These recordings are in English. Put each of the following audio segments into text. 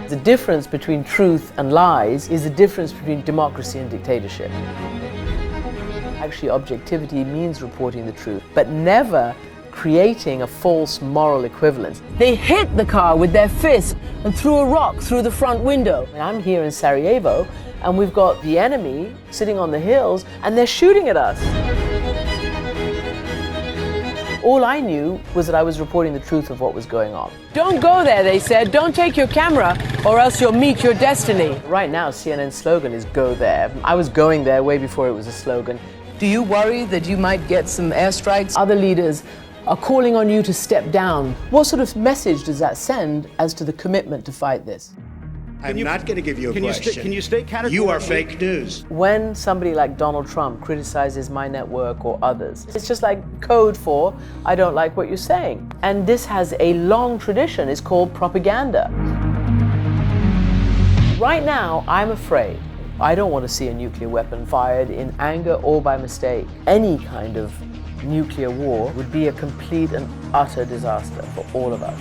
The difference between truth and lies is the difference between democracy and dictatorship. Actually, objectivity means reporting the truth, but never creating a false moral equivalence. They hit the car with their fist and threw a rock through the front window. I'm here in Sarajevo, and we've got the enemy sitting on the hills, and they're shooting at us. All I knew was that I was reporting the truth of what was going on. Don't go there, they said. Don't take your camera, or else you'll meet your destiny. Right now, CNN's slogan is "Go there." I was going there way before it was a slogan. Do you worry that you might get some airstrikes? Other leaders are calling on you to step down. What sort of message does that send as to the commitment to fight this? I'm not going to give you a question. Can you stay categorically? You are fake news. When somebody like Donald Trump criticizes my network or others, it's just like code for, I don't like what you're saying. And this has a long tradition. It's called propaganda. Right now, I'm afraid. I don't want to see a nuclear weapon fired in anger or by mistake. Any kind of nuclear war would be a complete and utter disaster for all of us.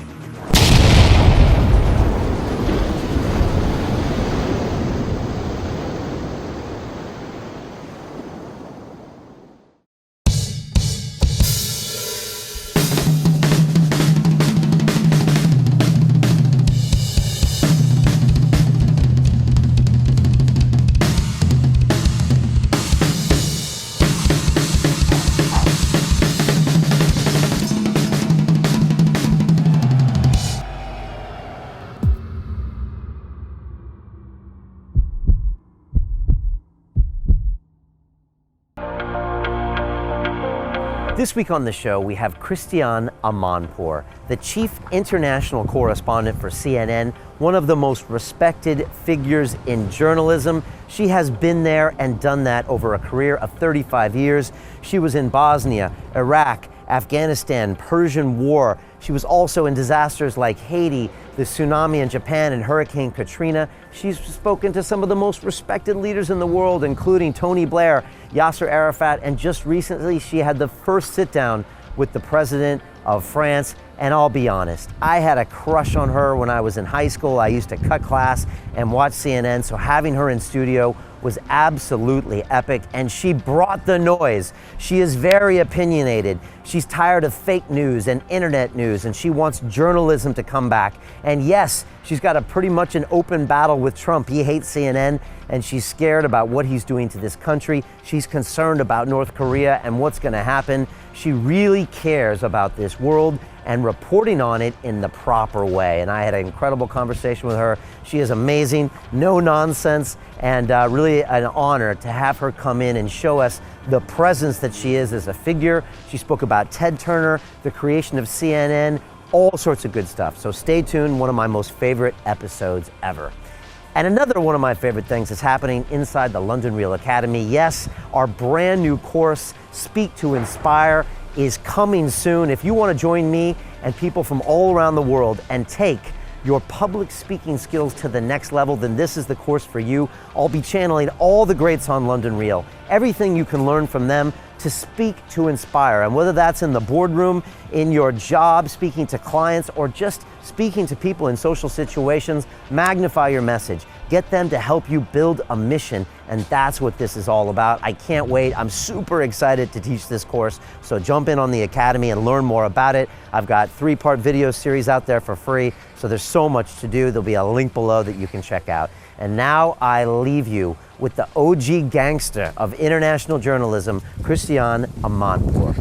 This week on the show, we have Christiane Amanpour, the Chief International Correspondent for CNN, one of the most respected figures in journalism. She has been there and done that over a career of 35 years. She was in Bosnia, Iraq, Afghanistan, Persian War. She was also in disasters like Haiti, the tsunami in Japan, and Hurricane Katrina. She's spoken to some of the most respected leaders in the world, including Tony Blair, Yasser Arafat, and just recently she had the first sit down with the president of France. And I'll be honest, I had a crush on her when I was in high school. I used to cut class and watch CNN, so having her in studio was absolutely epic, and she brought the noise. She is very opinionated. She's tired of fake news and internet news, and she wants journalism to come back. And yes, she's got a pretty much an open battle with Trump. He hates CNN, and she's scared about what he's doing to this country. She's concerned about North Korea and what's going to happen. She really cares about this world and reporting on it in the proper way. And I had an incredible conversation with her. She is amazing, no nonsense, and really an honor to have her come in and show us the presence that she is as a figure. She spoke about Ted Turner, the creation of CNN, all sorts of good stuff. So stay tuned, one of my most favorite episodes ever. And another one of my favorite things is happening inside the London Real Academy. Yes, our brand new course, Speak to Inspire, is coming soon. If you want to join me and people from all around the world and take your public speaking skills to the next level, then this is the course for you. I'll be channeling all the greats on London Real, everything you can learn from them to speak to inspire. And whether that's in the boardroom, in your job, speaking to clients, or just speaking to people in social situations, magnify your message. Get them to help you build a mission, and that's what this is all about. I can't wait. I'm super excited to teach this course, so jump in on the Academy and learn more about it. I've got 3-part video series out there for free, so there's so much to do. There'll be a link below that you can check out. And now I leave you with the OG gangster of international journalism, Christiane Amanpour.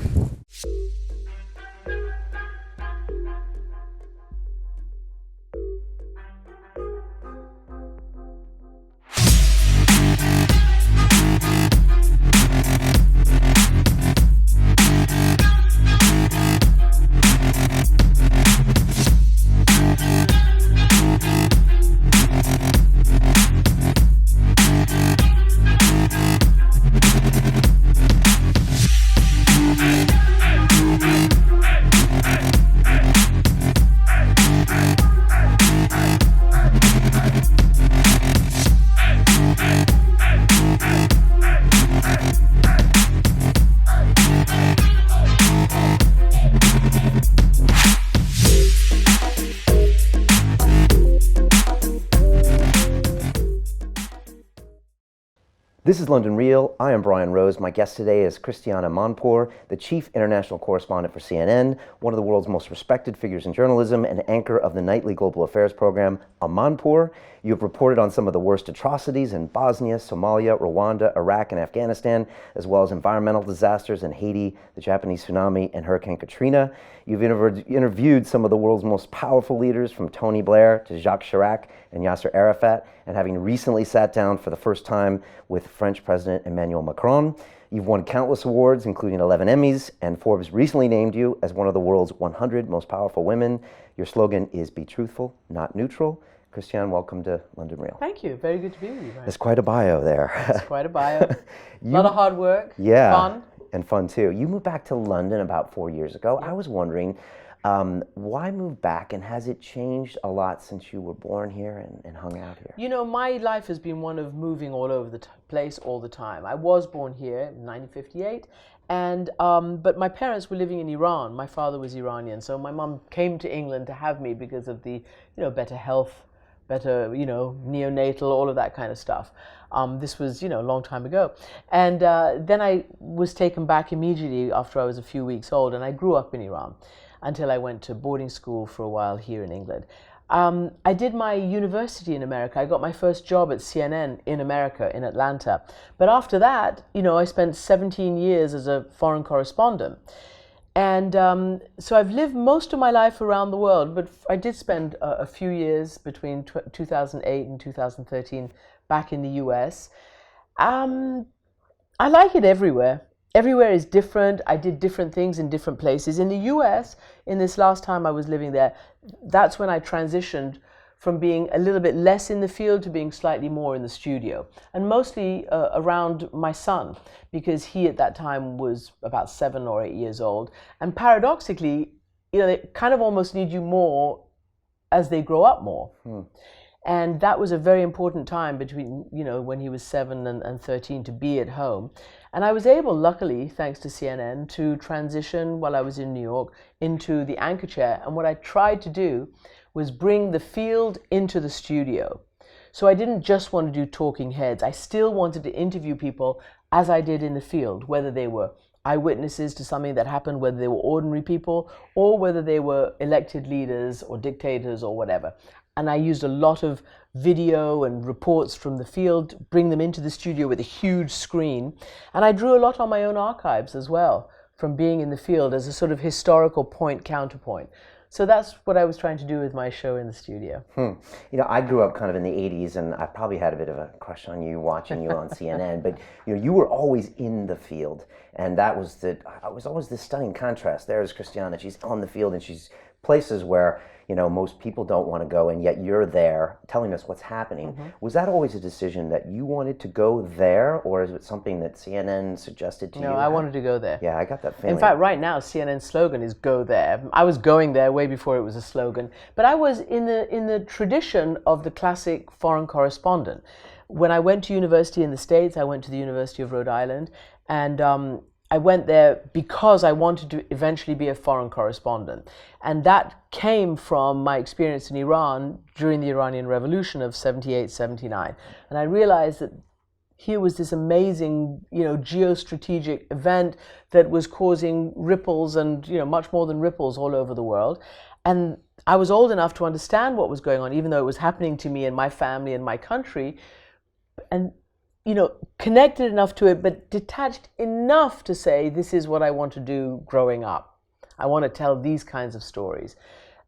This is London Real. I am Brian Rose. My guest today is Christiane Amanpour, the Chief International Correspondent for CNN, one of the world's most respected figures in journalism and anchor of the nightly global affairs program, Amanpour. You have reported on some of the worst atrocities in Bosnia, Somalia, Rwanda, Iraq, and Afghanistan, as well as environmental disasters in Haiti, the Japanese tsunami, and Hurricane Katrina. You've interviewed some of the world's most powerful leaders, from Tony Blair to Jacques Chirac and Yasser Arafat, and having recently sat down for the first time with French President Emmanuel Macron. You've won countless awards, including 11 Emmys, and Forbes recently named you as one of the world's 100 most powerful women. Your slogan is "Be truthful, not neutral." Christiane, welcome to London Real. Thank you. Very good to be with you, Ryan. There's quite a bio there. It's quite a bio. A lot of hard work. Yeah. Fun. And fun too. You moved back to London about 4 years ago. I was wondering, why move back, and has it changed a lot since you were born here and hung out here? You know, my life has been one of moving all over the place all the time. I was born here in 1958, and but my parents were living in Iran. My father was Iranian, so my mum came to England to have me because of the, better health, better, neonatal, all of that kind of stuff. This was, a long time ago. And then I was taken back immediately after I was a few weeks old, and I grew up in Iran until I went to boarding school for a while here in England. I did my university in America. I got my first job at CNN in America, in Atlanta. But after that, I spent 17 years as a foreign correspondent. And so I've lived most of my life around the world, but I did spend a few years between 2008 and 2013 back in the US. I like it everywhere. Everywhere is different. I did different things in different places. In the US, in this last time I was living there, that's when I transitioned from being a little bit less in the field to being slightly more in the studio. And mostly around my son, because he at that time was about 7 or 8 years old. And paradoxically, they kind of almost need you more as they grow up more. And that was a very important time between, when he was 7 and 13 to be at home. And I was able, luckily, thanks to CNN, to transition while I was in New York into the anchor chair. And what I tried to do was bring the field into the studio. So I didn't just want to do talking heads. I still wanted to interview people as I did in the field, whether they were eyewitnesses to something that happened, whether they were ordinary people, or whether they were elected leaders or dictators or whatever. And I used a lot of video and reports from the field, bring them into the studio with a huge screen. And I drew a lot on my own archives as well, from being in the field as a sort of historical point-counterpoint. So that's what I was trying to do with my show in the studio. I grew up kind of in the 80s, and I probably had a bit of a crush on you, watching you on CNN, but you were always in the field. And that was always this stunning contrast. There's Christiane, she's on the field, and she's places where most people don't want to go, and yet you're there telling us what's happening. Was that always a decision that you wanted to go there, or is it something that CNN suggested to you? No, I wanted to go there. Yeah, I got that feeling. In fact, right now, CNN's slogan is "Go there." I was going there way before it was a slogan, but I was in the tradition of the classic foreign correspondent. When I went to university in the States, I went to the University of Rhode Island, and I went there because I wanted to eventually be a foreign correspondent. And that came from my experience in Iran during the Iranian Revolution of 78, 79. And I realized that here was this amazing, geostrategic event that was causing ripples and, much more than ripples all over the world. And I was old enough to understand what was going on, even though it was happening to me and my family and my country. And connected enough to it, but detached enough to say, this is what I want to do growing up. I want to tell these kinds of stories.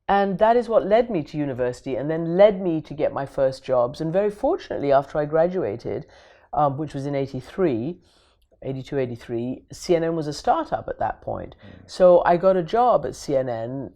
And that is what led me to university, and then led me to get my first jobs. And very fortunately, after I graduated, which was in 82, 83, CNN was a startup at that point. So I got a job at CNN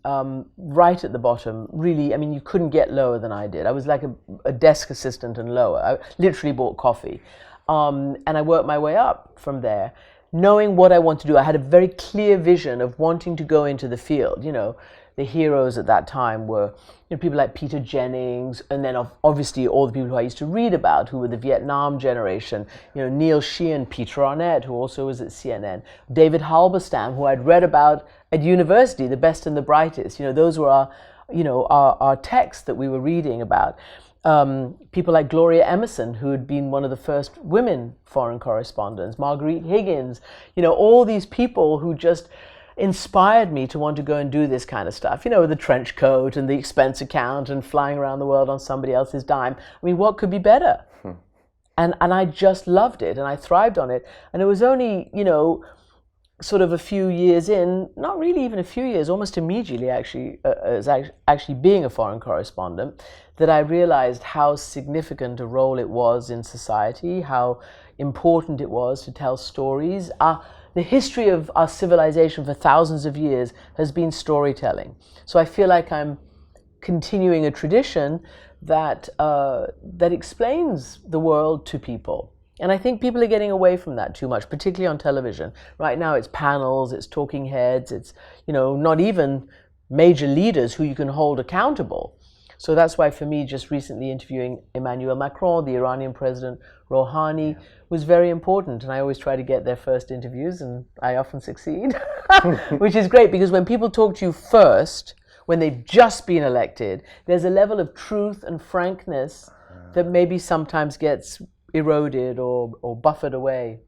right at the bottom. Really, you couldn't get lower than I did. I was like a desk assistant and lower. I literally bought coffee. And I worked my way up from there, knowing what I want to do. I had a very clear vision of wanting to go into the field. The heroes at that time were people like Peter Jennings, and then obviously all the people who I used to read about, who were the Vietnam generation, Neil Sheehan, Peter Arnett, who also was at CNN, David Halberstam, who I'd read about at university, the best and the brightest. Those were our our text that we were reading about. People like Gloria Emerson, who had been one of the first women foreign correspondents, Marguerite Higgins, all these people who just inspired me to want to go and do this kind of stuff, with the trench coat and the expense account and flying around the world on somebody else's dime. I mean, what could be better? And I just loved it and I thrived on it. And it was only, sort of a few years in, not really even a few years, almost immediately actually, as actually being a foreign correspondent, that I realized how significant a role it was in society, how important it was to tell stories. The history of our civilization for thousands of years has been storytelling. So I feel like I'm continuing a tradition that explains the world to people. And I think people are getting away from that too much, particularly on television. Right now it's panels, it's talking heads, it's, not even major leaders who you can hold accountable. So that's why for me, just recently interviewing Emmanuel Macron, the Iranian president, Rouhani, was very important. And I always try to get their first interviews and I often succeed, which is great because when people talk to you first, when they've just been elected, there's a level of truth and frankness that maybe sometimes gets eroded or buffered away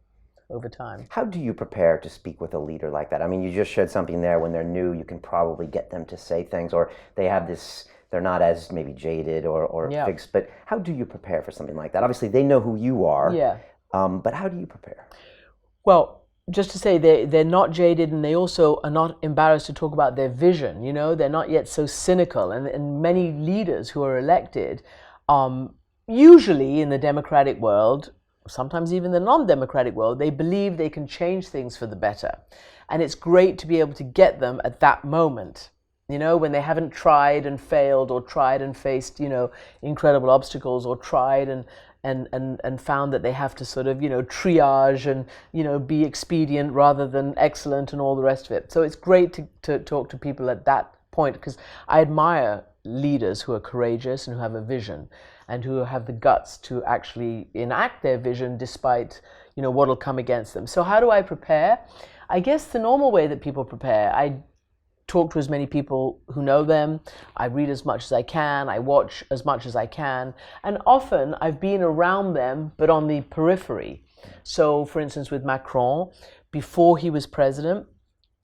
over time. How do you prepare to speak with a leader like that? I mean, you just shared something there. When they're new, you can probably get them to say things, or they have this, they're not as maybe jaded or fixed, but how do you prepare for something like that? Obviously, they know who you are, but how do you prepare? Well, just to say they're not jaded and they also are not embarrassed to talk about their vision, they're not yet so cynical. And many leaders who are elected, usually in the democratic world, sometimes even the non-democratic world, they believe they can change things for the better. And it's great to be able to get them at that moment, when they haven't tried and failed or tried and faced, incredible obstacles or tried and found that they have to sort of, triage and, be expedient rather than excellent and all the rest of it. So it's great to talk to people at that point because I admire leaders who are courageous and who have a vision and who have the guts to actually enact their vision despite, what will come against them. So how do I prepare? I guess the normal way that people prepare, I talk to as many people who know them, I read as much as I can, I watch as much as I can, and often I've been around them, but on the periphery. So for instance, with Macron, before he was president,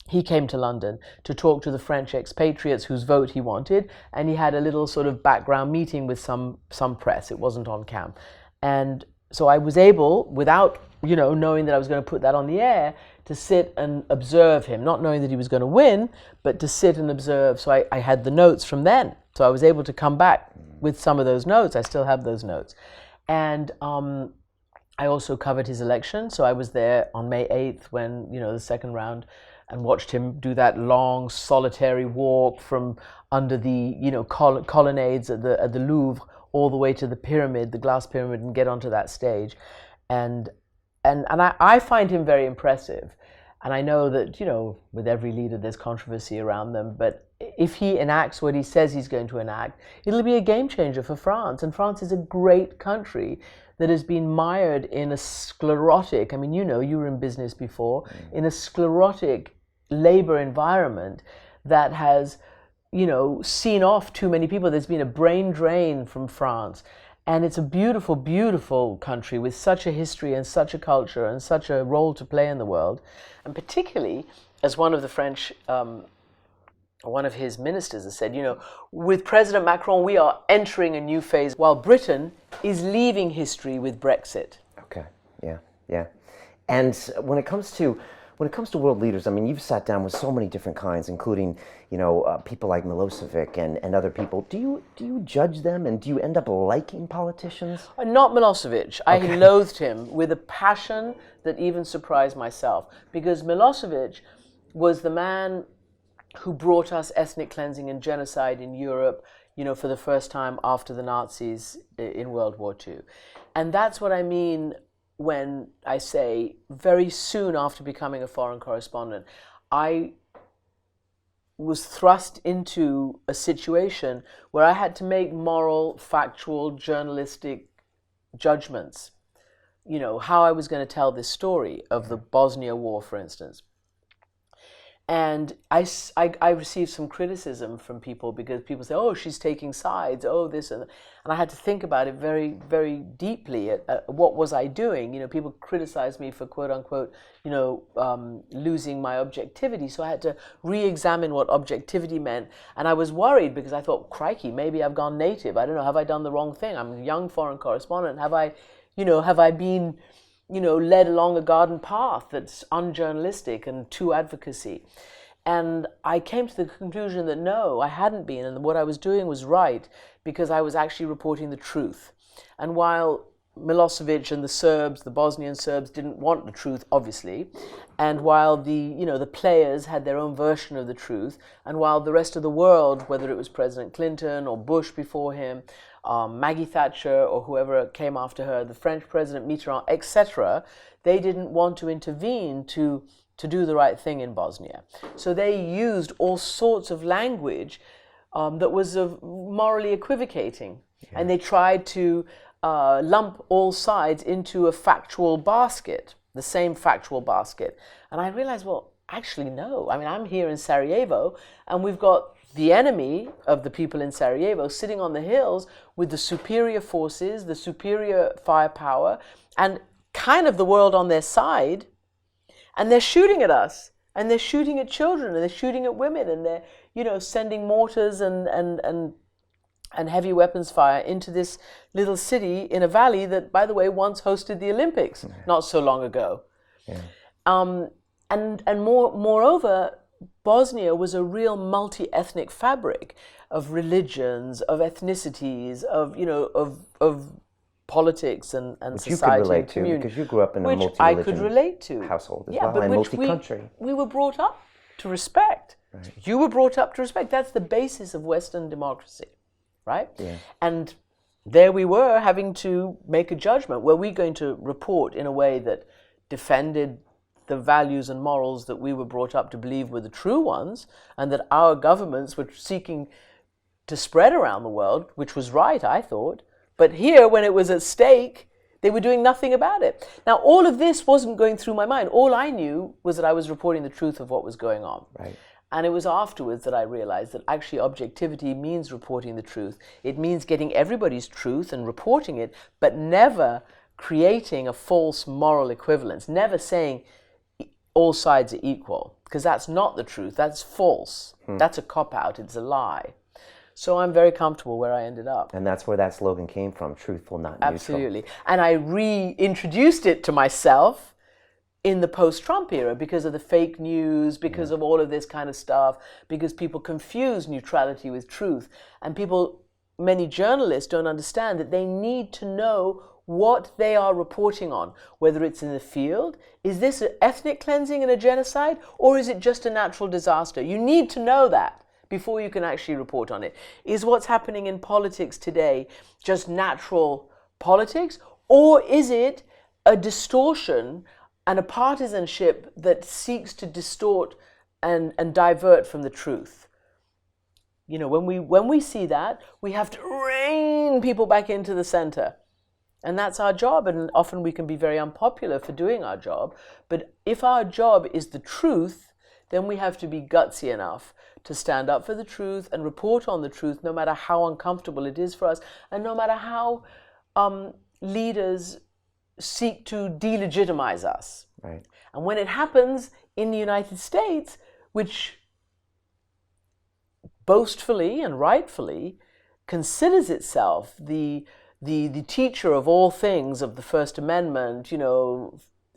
he came to London to talk to the French expatriates whose vote he wanted, and he had a little sort of background meeting with some press. It wasn't on cam. And so I was able, without knowing that I was going to put that on the air, to sit and observe him, not knowing that he was going to win, but to sit and observe. So I had the notes from then. So I was able to come back with some of those notes. I still have those notes. And I also covered his election. So I was there on May 8th when, the second round, and watched him do that long solitary walk from under the colonnades at the Louvre all the way to the pyramid, the glass pyramid, and get onto that stage. And I find him very impressive. And I know that, with every leader there's controversy around them, but if he enacts what he says he's going to enact, it'll be a game changer for France. And France is a great country that has been mired in a sclerotic, you were in business before, in a sclerotic labor environment that has, seen off too many people. There's been a brain drain from France. And it's a beautiful, beautiful country with such a history and such a culture and such a role to play in the world. And particularly, as one of the French, one of his ministers has said, with President Macron, we are entering a new phase, while Britain is leaving history with Brexit. Okay, yeah. And when it comes to world leaders, you've sat down with so many different kinds, including, people like Milosevic and other people. Do you judge them, and do you end up liking politicians? Not Milosevic. Okay. I loathed him with a passion that even surprised myself, because Milosevic was the man who brought us ethnic cleansing and genocide in Europe, for the first time after the Nazis in World War II. And that's what I mean when I say very soon after becoming a foreign correspondent, I was thrust into a situation where I had to make moral, factual, journalistic judgments. How I was going to tell this story of the Bosnia War, for instance. And I received some criticism from people because people say, oh, she's taking sides, oh, this and that. And I had to think about it very, very deeply at what was I doing. You know, people criticized me for quote unquote, losing my objectivity. So I had to re-examine what objectivity meant. And I was worried because I thought, crikey, maybe I've gone native. I don't know, have I done the wrong thing? I'm a young foreign correspondent. Have I been led along a garden path that's unjournalistic and too advocacy? And I came to the conclusion that no, I hadn't been, and what I was doing was right because I was actually reporting the truth. And while Milosevic and the Bosnian Serbs didn't want the truth, obviously, and while the players had their own version of the truth, and while the rest of the world, whether it was President Clinton or Bush before him, Maggie Thatcher or whoever came after her, the French President Mitterrand, etc., they didn't want to intervene to do the right thing in Bosnia. So they used all sorts of language that was morally equivocating. Yeah. And they tried to lump all sides into a factual basket, the same factual basket. And I realized, well, actually, no. I mean, I'm here in Sarajevo, and we've got the enemy of the people in Sarajevo sitting on the hills with the superior forces, the superior firepower, and kind of the world on their side. And they're shooting at us, and they're shooting at children, and they're shooting at women, and they're, sending mortars and heavy weapons fire into this little city in a valley that, by the way, once hosted the Olympics not so long ago. Yeah. And moreover, Bosnia was a real multi-ethnic fabric of religions, of ethnicities, of politics and which society you could relate and community, to because you grew up in a multi-religion I could relate to household as well, and multi-country. We were brought up to respect. Right. You were brought up to respect. That's the basis of Western democracy, right? Yeah. And there we were having to make a judgment. Were we going to report in a way that defended the values and morals that we were brought up to believe were the true ones, and that our governments were seeking to spread around the world, which was right, I thought. But here, when it was at stake, they were doing nothing about it. Now, all of this wasn't going through my mind. All I knew was that I was reporting the truth of what was going on. Right. And it was afterwards that I realized that actually objectivity means reporting the truth. It means getting everybody's truth and reporting it, but never creating a false moral equivalence, never saying all sides are equal, because that's not the truth. That's false. That's a cop-out. It's a lie. So I'm very comfortable where I ended up. And that's where that slogan came from, truthful, not neutral. Absolutely. And I reintroduced it to myself in the post-Trump era because of the fake news, because of all of this kind of stuff, because people confuse neutrality with truth. And many journalists don't understand that they need to know what they are reporting on, whether it's in the field. Is this an ethnic cleansing and a genocide, or is it just a natural disaster? You need to know that before you can actually report on it. Is what's happening in politics today just natural politics, or is it a distortion and a partisanship that seeks to distort and divert from the truth? When we see that, we have to rein people back into the center. And that's our job, and often we can be very unpopular for doing our job. But if our job is the truth, then we have to be gutsy enough to stand up for the truth and report on the truth, no matter how uncomfortable it is for us, and no matter how leaders seek to delegitimize us. Right. And when it happens in the United States, which boastfully and rightfully considers itself the teacher of all things, of the First Amendment,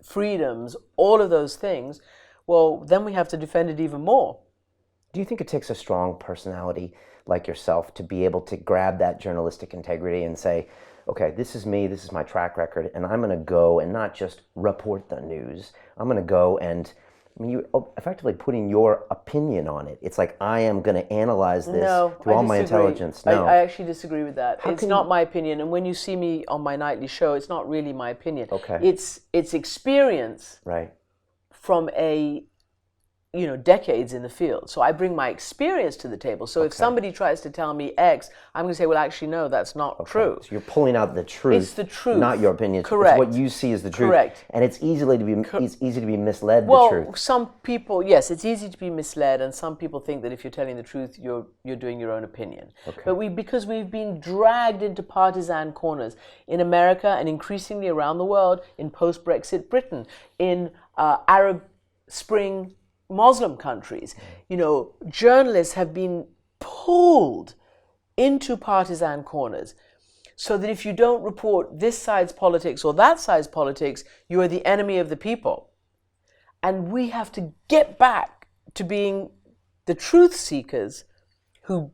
freedoms, all of those things, well, then we have to defend it even more. Do you think it takes a strong personality like yourself to be able to grab that journalistic integrity and say, okay, this is me, this is my track record, and I'm going to go and not just report the news. I'm going to go and, you're effectively putting your opinion on it. It's like, I am going to analyze this through all my intelligence. No, I actually disagree with that. It's not my opinion. And when you see me on my nightly show, it's not really my opinion. Okay. It's experience. Right. From a decades in the field. So I bring my experience to the table. So if somebody tries to tell me X, I'm going to say, well, actually, no, that's not true. So you're pulling out the truth. It's the truth. Not your opinion. Correct. It's what you see as the truth. Correct. And it's easy to be misled, well, the truth. Some people, yes, it's easy to be misled, and some people think that if you're telling the truth, you're doing your own opinion. But because we've been dragged into partisan corners in America and increasingly around the world, in post-Brexit Britain, in Arab Spring Muslim countries, journalists have been pulled into partisan corners so that if you don't report this side's politics or that side's politics, you are the enemy of the people. And we have to get back to being the truth seekers who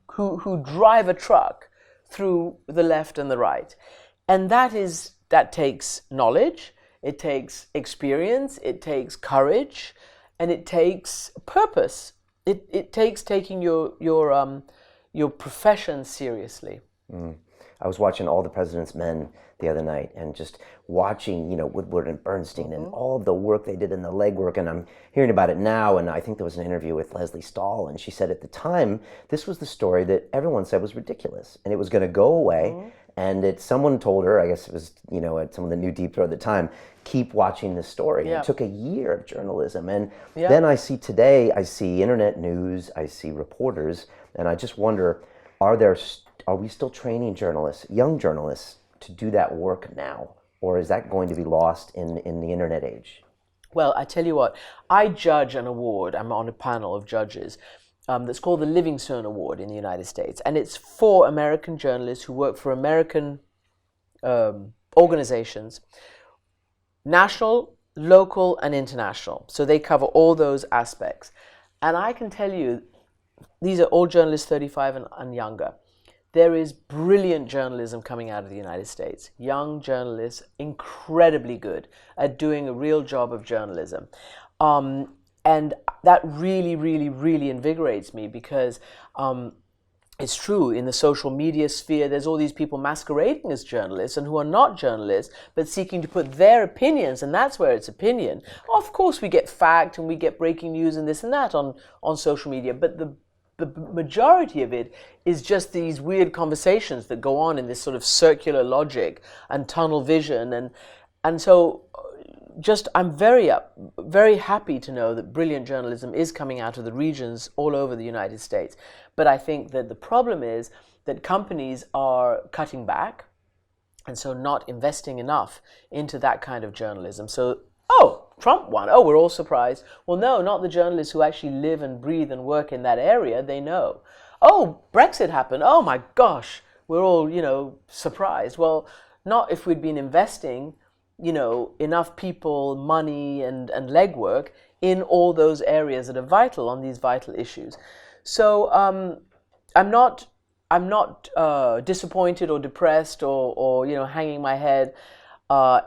drive a truck through the left and the right. And that takes knowledge, it takes experience, it takes courage, and it takes purpose. It takes taking your profession seriously. I was watching All the President's Men the other night, and just watching, Woodward and Bernstein and all of the work they did in the legwork, and I'm hearing about it now. And I think there was an interview with Leslie Stahl, and she said at the time this was the story that everyone said was ridiculous, and it was going to go away. And someone told her, I guess it was, at some of the New Deep Throat at the time, keep watching this story. Yeah. It took a year of journalism. And then I see internet news, I see reporters, and I just wonder, are we still training journalists, young journalists, to do that work now? Or is that going to be lost in the internet age? Well, I tell you what, I judge an award. I'm on a panel of judges that's called the Livingstone Award in the United States. And it's for American journalists who work for American organizations, national, local, and international. So they cover all those aspects. And I can tell you, these are all journalists 35 and younger. There is brilliant journalism coming out of the United States. Young journalists, incredibly good at doing a real job of journalism. And that really, really, really invigorates me because it's true, in the social media sphere, there's all these people masquerading as journalists and who are not journalists, but seeking to put their opinions, and that's where it's opinion. Of course, we get fact and we get breaking news and this and that on social media, but the majority of it is just these weird conversations that go on in this sort of circular logic and tunnel vision. And so I'm very happy to know that brilliant journalism is coming out of the regions all over the United States. But I think that the problem is that companies are cutting back and so not investing enough into that kind of journalism. So, Trump won. We're all surprised. Well, no, not the journalists who actually live and breathe and work in that area. They know. Brexit happened. Oh my gosh, we're all, surprised. Well, not if we'd been investing, enough people, money, and legwork in all those areas that are vital on these vital issues. So I'm not disappointed or depressed or hanging my head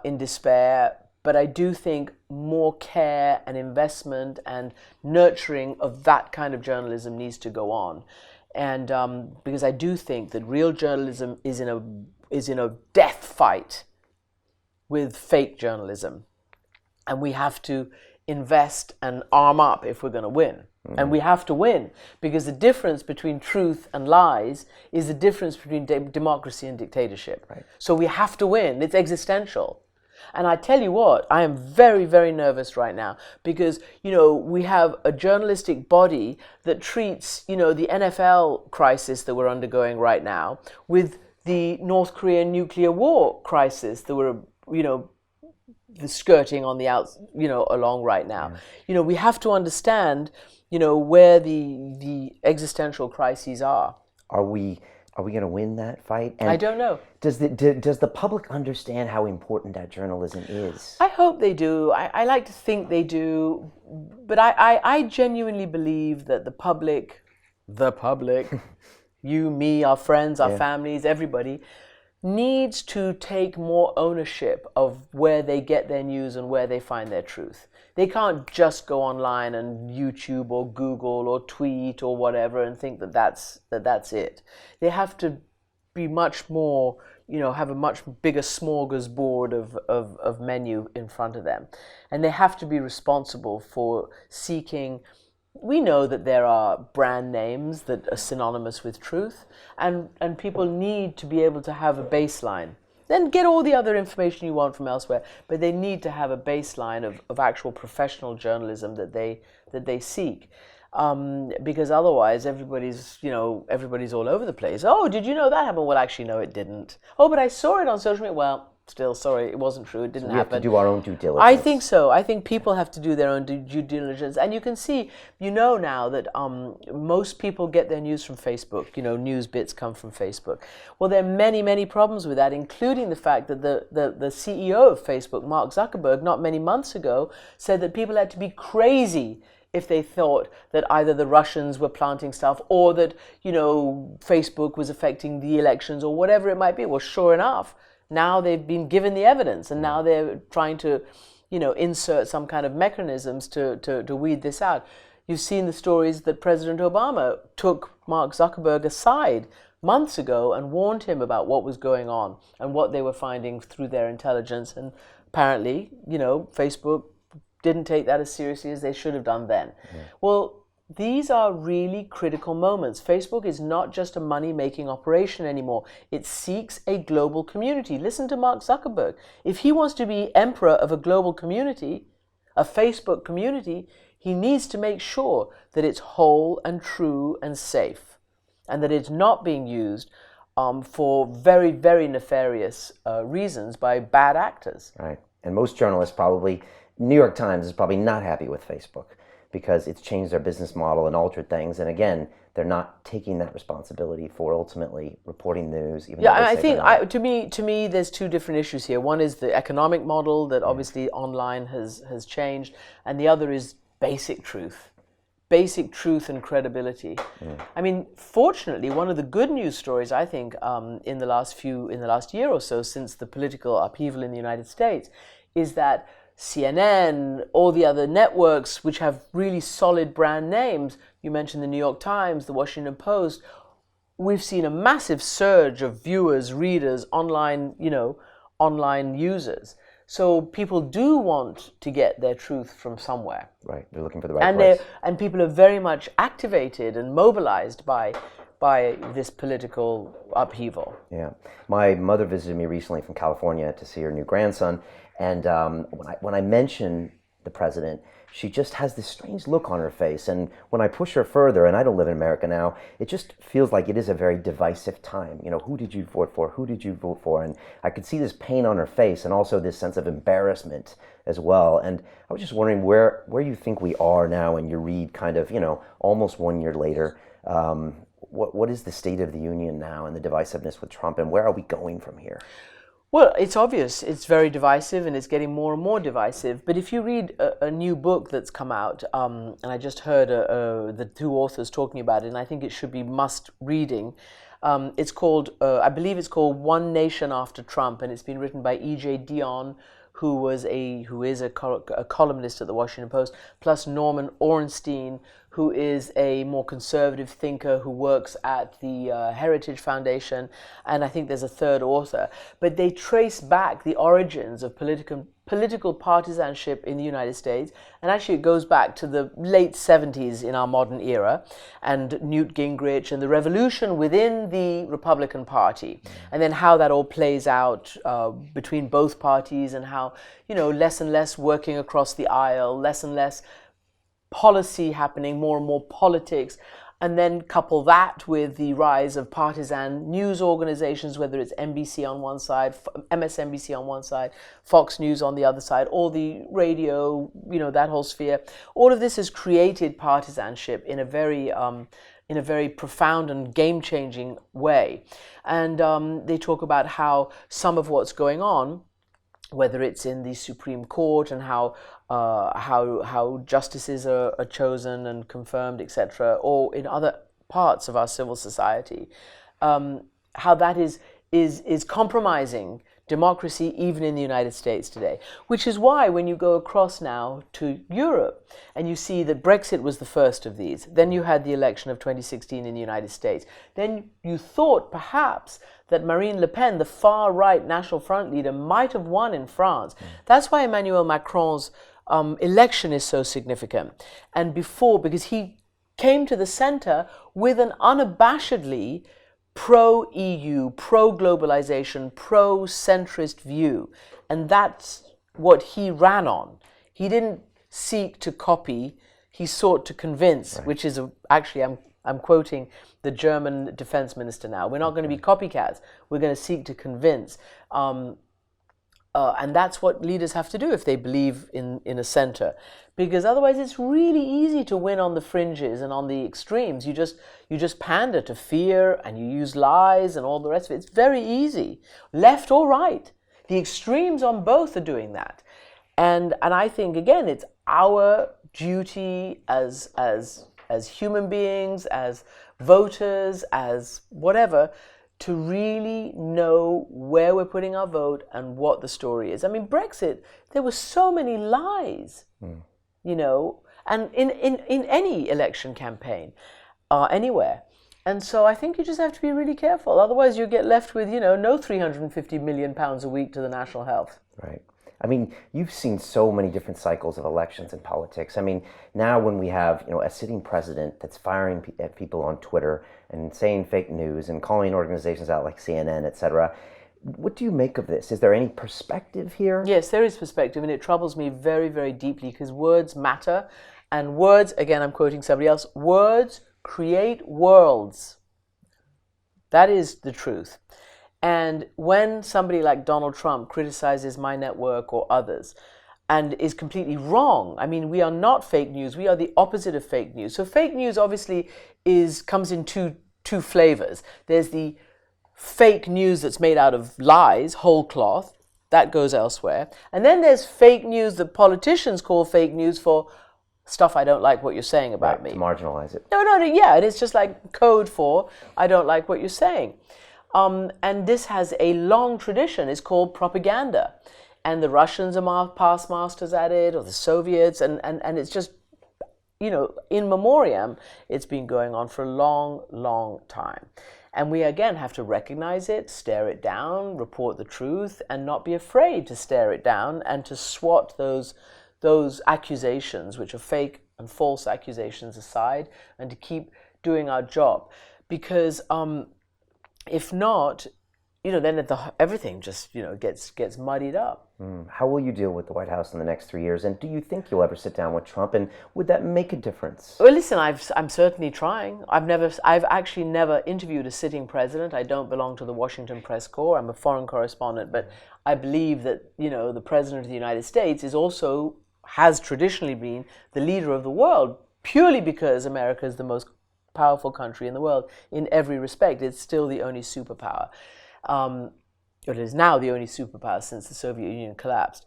in despair. But I do think more care and investment and nurturing of that kind of journalism needs to go on, and because I do think that real journalism is in a death fight with fake journalism, and we have to invest and arm up if we're going to win. And we have to win, because the difference between truth and lies is the difference between democracy and dictatorship. Right. So we have to win. It's existential. And I tell you what, I am very, very nervous right now because, we have a journalistic body that treats, the NFL crisis that we're undergoing right now with the North Korean nuclear war crisis that we're, the skirting on the along right now. Yeah. We have to understand, where the existential crises are. Are we going to win that fight? And I don't know. Does the public understand how important that journalism is? I hope they do. I like to think they do. But I genuinely believe that the public, you, me, our friends, our families, everybody, needs to take more ownership of where they get their news and where they find their truth. They can't just go online and YouTube or Google or tweet or whatever and think that that's it. They have to be much more, have a much bigger smorgasbord of menu in front of them. And they have to be responsible for seeking we know that there are brand names that are synonymous with truth, and people need to be able to have a baseline. Then get all the other information you want from elsewhere, but they need to have a baseline of actual professional journalism that they seek. Because otherwise everybody's all over the place. Oh, did you know that happened? Well, actually, no, it didn't. Oh, but I saw it on social media. Well, still, sorry, it wasn't true. It didn't happen. We have to do our own due diligence. I think so. I think people have to do their own due diligence. And you can see, now that most people get their news from Facebook. News bits come from Facebook. Well, there are many, many problems with that, including the fact that the CEO of Facebook, Mark Zuckerberg, not many months ago, said that people had to be crazy if they thought that either the Russians were planting stuff or that, Facebook was affecting the elections or whatever it might be. Well, sure enough, now they've been given the evidence, and now they're trying to, insert some kind of mechanisms to weed this out. You've seen the stories that President Obama took Mark Zuckerberg aside months ago and warned him about what was going on and what they were finding through their intelligence. And apparently, Facebook didn't take that as seriously as they should have done then. Yeah. Well, these are really critical moments. Facebook is not just a money-making operation anymore. It seeks a global community. Listen to Mark Zuckerberg. If he wants to be emperor of a global community, a Facebook community, he needs to make sure that it's whole and true and safe, and that it's not being used for very, very nefarious reasons by bad actors. Right. And most journalists probably, New York Times is probably not happy with Facebook, because it's changed their business model and altered things. And again, they're not taking that responsibility for ultimately reporting news. Even I think to me, there's two different issues here. One is the economic model that obviously online has changed, and the other is basic truth and credibility. I mean, fortunately, one of the good news stories I think in the last year or so, since the political upheaval in the United States, is that CNN, all the other networks which have really solid brand names, you mentioned the New York Times, the Washington Post, we've seen a massive surge of viewers, readers, online users. So people do want to get their truth from somewhere. Right, they're looking for the right place. And people are very much activated and mobilized by this political upheaval. Yeah. My mother visited me recently from California to see her new grandson. And when I mention the president, she just has this strange look on her face. And when I push her further, and I don't live in America now, it just feels like it is a very divisive time. Who did you vote for? Who did you vote for? And I could see this pain on her face and also this sense of embarrassment as well. And I was just wondering where you think we are now, and you read kind of, almost 1 year later. What is the state of the union now and the divisiveness with Trump, and where are we going from here? Well, it's obvious. It's very divisive, and it's getting more and more divisive. But if you read a new book that's come out, and I just heard the two authors talking about it, and I think it should be must reading. It's called, I believe it's called One Nation After Trump, and it's been written by E.J. Dionne, who is a columnist at the Washington Post, plus Norman Ornstein, who is a more conservative thinker who works at the Heritage Foundation, and I think there's a third author. But they trace back the origins of political partisanship in the United States, and actually it goes back to the late 70s in our modern era, and Newt Gingrich and the revolution within the Republican Party, and then how that all plays out between both parties, and how, less and less working across the aisle, less and less policy happening, more and more politics, and then couple that with the rise of partisan news organizations, whether it's NBC on one side, MSNBC on one side, Fox News on the other side, or the radio, that whole sphere. All of this has created partisanship in a very profound and game-changing way. And they talk about how some of what's going on, whether it's in the Supreme Court and how justices are chosen and confirmed, etc., or in other parts of our civil society, how that is compromising democracy even in the United States today. Which is why when you go across now to Europe and you see that Brexit was the first of these, then you had the election of 2016 in the United States, then you thought perhaps that Marine Le Pen, the far-right National Front leader, might have won in France. That's why Emmanuel Macron's election is so significant. And before, because he came to the center with an unabashedly pro-EU, pro-globalization, pro-centrist view. And that's what he ran on. He didn't seek to copy, he sought to convince, right. Which is actually, I'm quoting the German defense minister now. We're not going to be copycats. We're going to seek to convince. And that's what leaders have to do if they believe in a center. Because otherwise it's really easy to win on the fringes and on the extremes. You just pander to fear and you use lies and all the rest of it. It's very easy, left or right. The extremes on both are doing that. And I think, again, it's our duty as human beings, as voters, as whatever, to really know where we're putting our vote and what the story is. I mean, Brexit, there were so many lies, you know, and in any election campaign, anywhere. And so I think you just have to be really careful. Otherwise you get left with, you know, no £350 million a week to the national health. Right. I mean, you've seen so many different cycles of elections and politics. I mean, now when we have, you know, a sitting president that's firing at people on Twitter and saying fake news and calling organizations out like CNN, et cetera, what do you make of this? Is there any perspective here? Yes, there is perspective, and it troubles me very, very deeply because words matter. And words, again, I'm quoting somebody else, words create worlds. That is the truth. And when somebody like Donald Trump criticizes my network or others and is completely wrong, I mean, we are not fake news. We are the opposite of fake news. So fake news obviously comes in two flavors. There's the fake news that's made out of lies, whole cloth. That goes elsewhere. And then there's fake news that politicians call fake news for stuff I don't like what you're saying about me. To marginalize it. No, yeah. And it's just like code for I don't like what you're saying. And this has a long tradition. It's called propaganda. And the Russians are past masters at it, or the Soviets, and it's just, you know, in memoriam, it's been going on for a long, long time. And we, again, have to recognize it, stare it down, report the truth, and not be afraid to stare it down and to swat those accusations, which are fake and false accusations, aside, and to keep doing our job. Because if not, you know, then everything just, you know, gets muddied up. How will you deal with the White House in the next 3 years? And do you think you'll ever sit down with Trump? And would that make a difference? Well, listen, I'm certainly trying. I've actually never interviewed a sitting president. I don't belong to the Washington press corps. I'm a foreign correspondent. But I believe that, you know, the president of the United States has traditionally been the leader of the world, purely because America is the most powerful country in the world in every respect. It's still the only superpower. It is now the only superpower since the Soviet Union collapsed.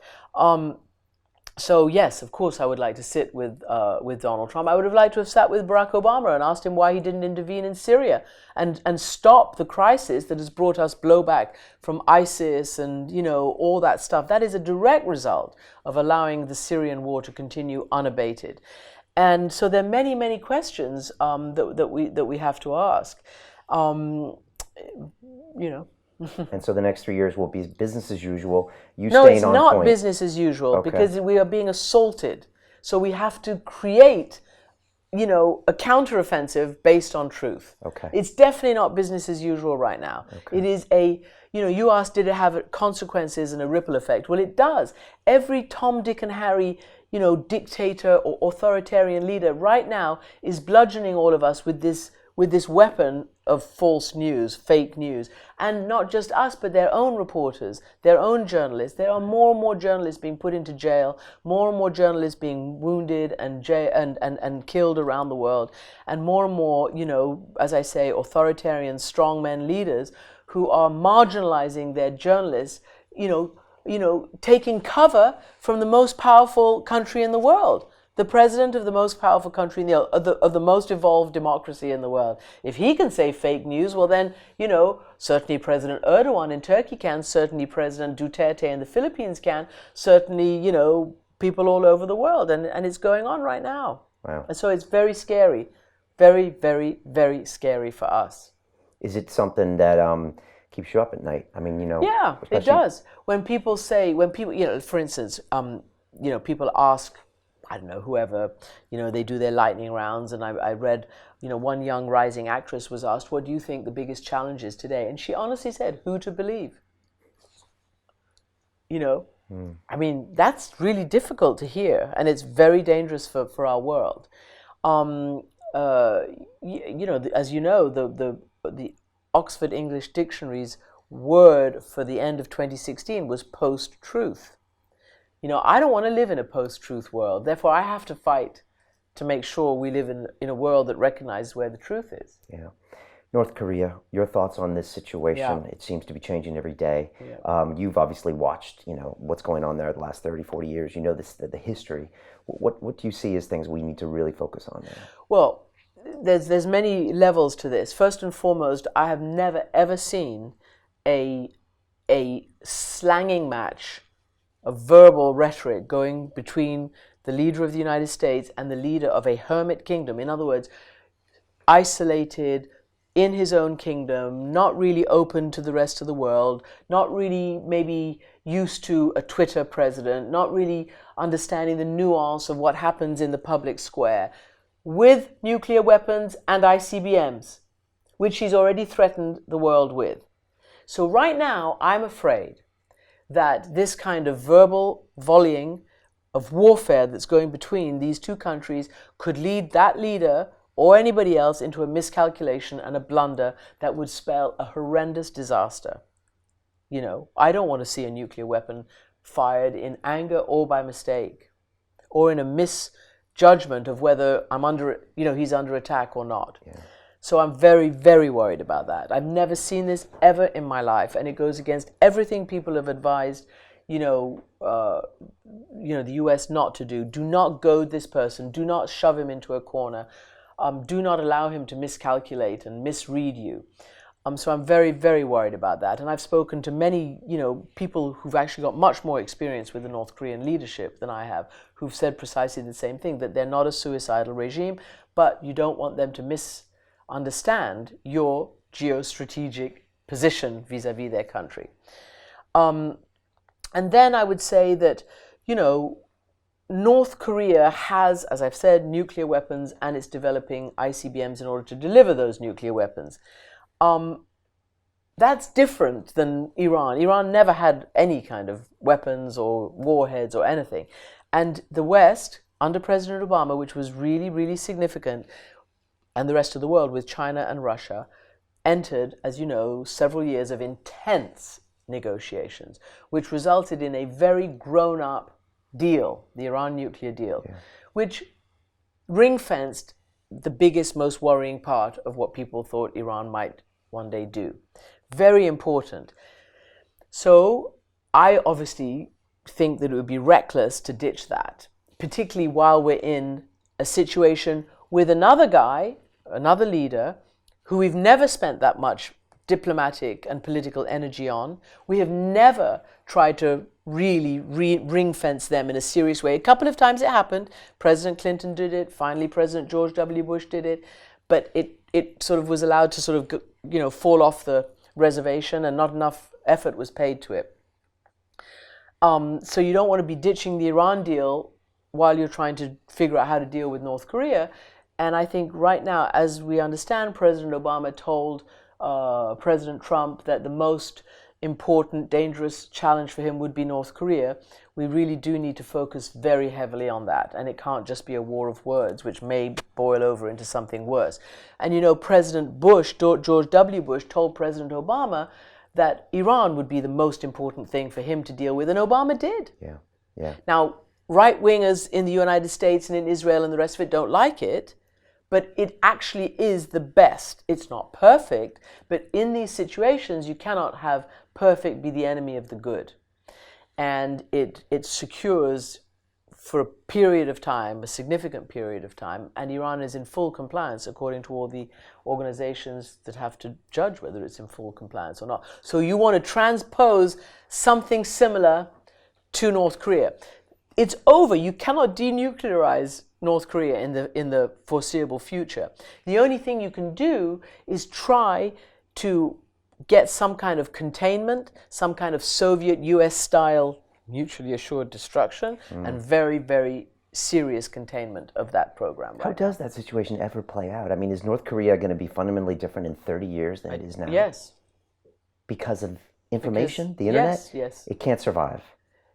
So yes, of course, I would like to sit with Donald Trump. I would have liked to have sat with Barack Obama and asked him why he didn't intervene in Syria and stop the crisis that has brought us blowback from ISIS and, you know, all that stuff. That is a direct result of allowing the Syrian war to continue unabated. And so there are many, many questions that we have to ask. You know. And so the next 3 years will be business as usual. No, it's not business as usual, because we are being assaulted. So we have to create, you know, a counteroffensive based on truth. Okay. It's definitely not business as usual right now. Okay. It is you know, you asked, did it have consequences and a ripple effect? Well, it does. Every Tom, Dick, and Harry, you know, dictator or authoritarian leader right now is bludgeoning all of us with this weapon of false news, fake news. And not just us, but their own reporters, their own journalists. There are more and more journalists being put into jail, more and more journalists being wounded and killed around the world, and more, you know, as I say, authoritarian strongmen leaders who are marginalizing their journalists, you know, taking cover from the most powerful country in the world. The president of the most powerful country of the most evolved democracy in the world. If he can say fake news, well then, you know, certainly President Erdogan in Turkey can, certainly President Duterte in the Philippines can, certainly, you know, people all over the world. And it's going on right now. Wow. And so it's very scary. Very, very, very scary for us. Is it something that keeps you up at night? I mean, you know. Yeah, it does. When people, you know, for instance, people ask, I don't know, whoever, they do their lightning rounds, and I read, one young rising actress was asked, what do you think the biggest challenge is today? And she honestly said, who to believe? I mean, that's really difficult to hear, and it's very dangerous for our world. As you know, the Oxford English Dictionary's word for the end of 2016 was post-truth. I don't want to live in a post-truth world. Therefore, I have to fight to make sure we live in a world that recognizes where the truth is. Yeah. North Korea, your thoughts on this situation? Yeah. It seems to be changing every day. Yeah. You've obviously watched, what's going on there the last 30, 40 years. You know the history. What do you see as things we need to really focus on there? Well, there's many levels to this. First and foremost, I have never ever seen a slanging match of verbal rhetoric going between the leader of the United States and the leader of a hermit kingdom. In other words, isolated in his own kingdom, not really open to the rest of the world, not really maybe used to a Twitter president, not really understanding the nuance of what happens in the public square, with nuclear weapons and ICBMs, which he's already threatened the world with. So right now, I'm afraid that this kind of verbal volleying of warfare that's going between these two countries could lead that leader or anybody else into a miscalculation and a blunder that would spell a horrendous disaster. I don't want to see a nuclear weapon fired in anger or by mistake, or in a misjudgment of whether he's under attack or not. Yeah. So I'm very, very worried about that. I've never seen this ever in my life, and it goes against everything people have advised, the U.S. not to do. Do not goad this person. Do not shove him into a corner. Do not allow him to miscalculate and misread you. So I'm very, very worried about that. And I've spoken to many, people who've actually got much more experience with the North Korean leadership than I have, who've said precisely the same thing, that they're not a suicidal regime, but you don't want them to misunderstand your geostrategic position vis-a-vis their country. And then I would say that, North Korea has, as I've said, nuclear weapons, and it's developing ICBMs in order to deliver those nuclear weapons. That's different than Iran. Iran never had any kind of weapons or warheads or anything. And the West, under President Obama, which was really, really significant, and the rest of the world with China and Russia, entered, as you know, several years of intense negotiations, which resulted in a very grown-up deal, the Iran nuclear deal, which ring-fenced the biggest, most worrying part of what people thought Iran might one day do. Very important. So I obviously think that it would be reckless to ditch that, particularly while we're in a situation with another guy, another leader, who we've never spent that much diplomatic and political energy on. We have never tried to really ring-fence them in a serious way. A couple of times it happened. President Clinton did it. Finally, President George W. Bush did it. But it sort of was allowed to sort of, fall off the reservation, and not enough effort was paid to it. So you don't want to be ditching the Iran deal while you're trying to figure out how to deal with North Korea. And I think right now, as we understand, President Obama told President Trump that the most important, dangerous challenge for him would be North Korea. We really do need to focus very heavily on that. And it can't just be a war of words, which may boil over into something worse. And President Bush, George W. Bush, told President Obama that Iran would be the most important thing for him to deal with, and Obama did. Yeah. Now, right-wingers in the United States and in Israel and the rest of it don't like it, but it actually is the best. It's not perfect, but in these situations, you cannot have perfect be the enemy of the good. And it secures for a period of time, a significant period of time, and Iran is in full compliance according to all the organizations that have to judge whether it's in full compliance or not. So you want to transpose something similar to North Korea. It's over. You cannot denuclearize North Korea in the foreseeable future. The only thing you can do is try to get some kind of containment, some kind of Soviet US style mutually assured destruction and very, very serious containment of that program. How does that situation ever play out? I mean, is North Korea going to be fundamentally different in 30 years than it is now? Yes. Because of information, the internet? Yes. It can't survive.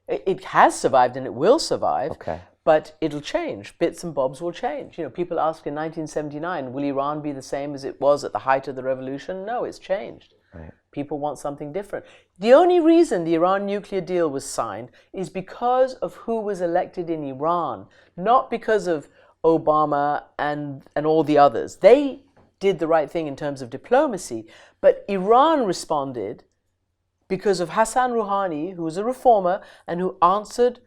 It has survived and it will survive. Okay. But it'll change. Bits and bobs will change. You know, people ask in 1979, will Iran be the same as it was at the height of the revolution? No, it's changed. Right. People want something different. The only reason the Iran nuclear deal was signed is because of who was elected in Iran, not because of Obama and all the others. They did the right thing in terms of diplomacy, but Iran responded because of Hassan Rouhani, who was a reformer and who answered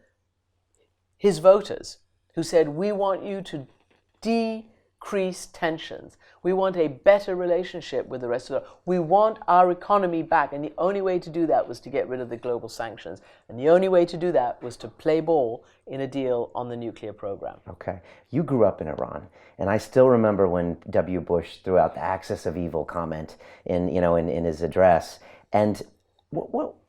his voters, who said, we want you to decrease tensions. We want a better relationship with the rest of the world. We want our economy back. And the only way to do that was to get rid of the global sanctions. And the only way to do that was to play ball in a deal on the nuclear program. Okay. You grew up in Iran. And I still remember when W. Bush threw out the axis of evil comment in his address. And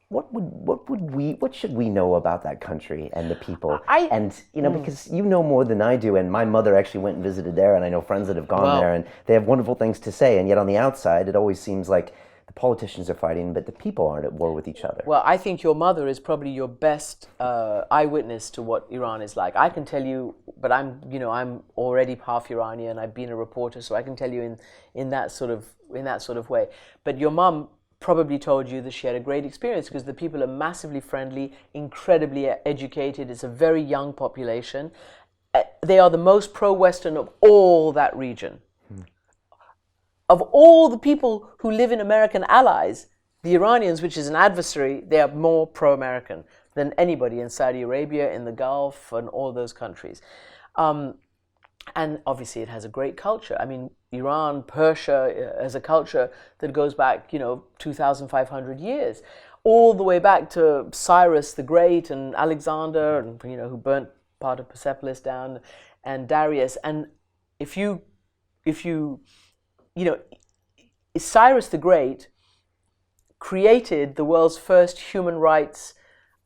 what should we know about that country and the people? Because you know more than I do, and my mother actually went and visited there, and I know friends that have gone there, and they have wonderful things to say, and yet on the outside, it always seems like the politicians are fighting, but the people aren't at war with each other. Well, I think your mother is probably your best eyewitness to what Iran is like. I can tell you, but I'm already half Iranian. I've been a reporter, so I can tell you in that sort of way. But your mom probably told you that she had a great experience because the people are massively friendly, incredibly educated. It's a very young population. They are the most pro-Western of all that region. Of all the people who live in American allies, the Iranians, which is an adversary, they are more pro-American than anybody in Saudi Arabia, in the Gulf, and all those countries. And obviously it has a great culture. I mean, Iran, Persia has a culture that goes back, 2,500 years, all the way back to Cyrus the Great and Alexander, and who burnt part of Persepolis down, and Darius. And Cyrus the Great created the world's first human rights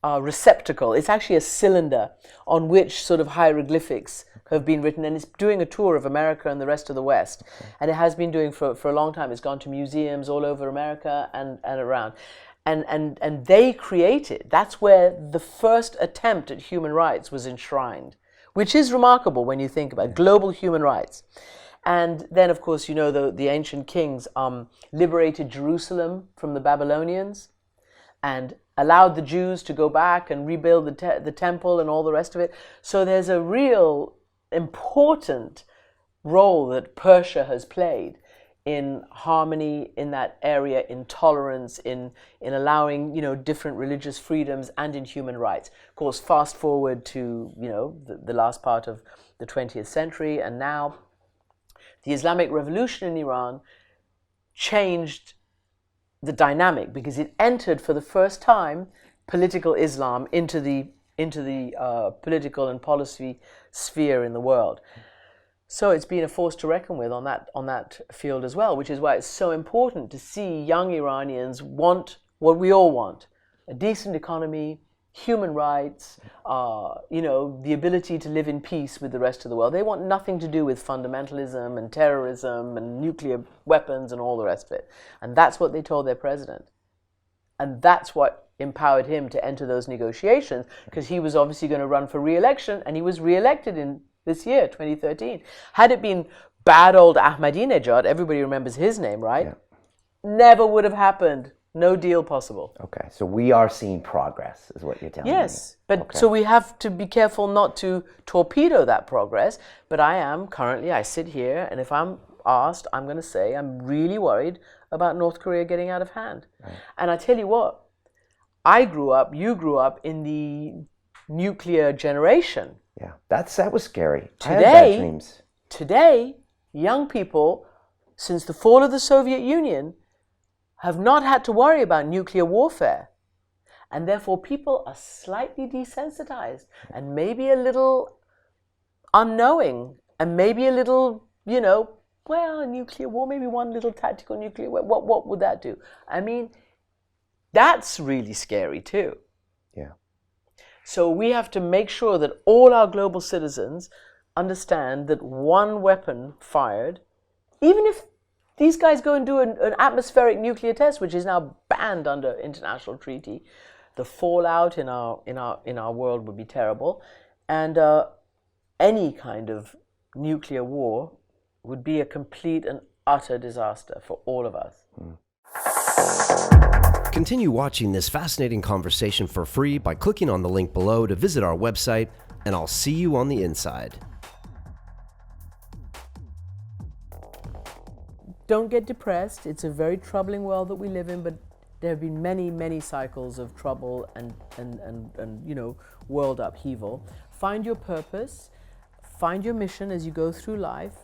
receptacle. It's actually a cylinder on which sort of hieroglyphics have been written, and it's doing a tour of America and the rest of the West. And it has been doing for a long time. It's gone to museums all over America and around. And they created, that's where the first attempt at human rights was enshrined, which is remarkable when you think about global human rights. And then, of course, the ancient kings liberated Jerusalem from the Babylonians and allowed the Jews to go back and rebuild the temple and all the rest of it. So there's a real important role that Persia has played in harmony in that area, in tolerance, in allowing different religious freedoms and in human rights. Of course, fast forward to the last part of the 20th century, and now the Islamic Revolution in Iran changed the dynamic because it entered for the first time political Islam into the political and policy sphere in the world. So it's been a force to reckon with on that field as well, which is why it's so important to see young Iranians want what we all want: a decent economy, human rights, the ability to live in peace with the rest of the world. They want nothing to do with fundamentalism and terrorism and nuclear weapons and all the rest of it. And that's what they told their president. And that's what empowered him to enter those negotiations, because he was obviously going to run for re-election, and he was re-elected in this year, 2013. Had it been bad old Ahmadinejad, everybody remembers his name, right? Yeah. Never would have happened. No deal possible. Okay, so we are seeing progress, is what you're telling me. Yes, but so we have to be careful not to torpedo that progress. But I sit here, and if I'm asked, I'm going to say I'm really worried about North Korea getting out of hand. Right. And I tell you what, you grew up in the nuclear generation. Yeah, that was scary. I had bad dreams. Today, young people, since the fall of the Soviet Union, have not had to worry about nuclear warfare. And therefore people are slightly desensitized and maybe a little unknowing and maybe a little, a nuclear war, maybe one little tactical nuclear war, what would that do? I mean, that's really scary too. Yeah. So we have to make sure that all our global citizens understand that one weapon fired, even if these guys go and do an atmospheric nuclear test, which is now banned under international treaty, the fallout in our world would be terrible, and any kind of nuclear war would be a complete and utter disaster for all of us. Continue watching this fascinating conversation for free by clicking on the link below to visit our website, and I'll see you on the inside. Don't get depressed. It's a very troubling world that we live in, but there have been many, many cycles of trouble and world upheaval. Find your purpose, find your mission as you go through life,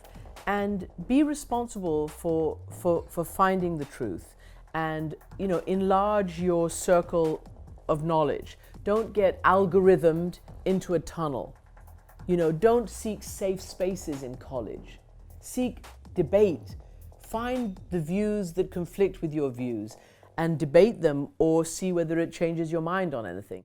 and be responsible for finding the truth. And enlarge your circle of knowledge. Don't get algorithmed into a tunnel. Don't seek safe spaces in college. Seek debate. Find the views that conflict with your views and debate them, or see whether it changes your mind on anything.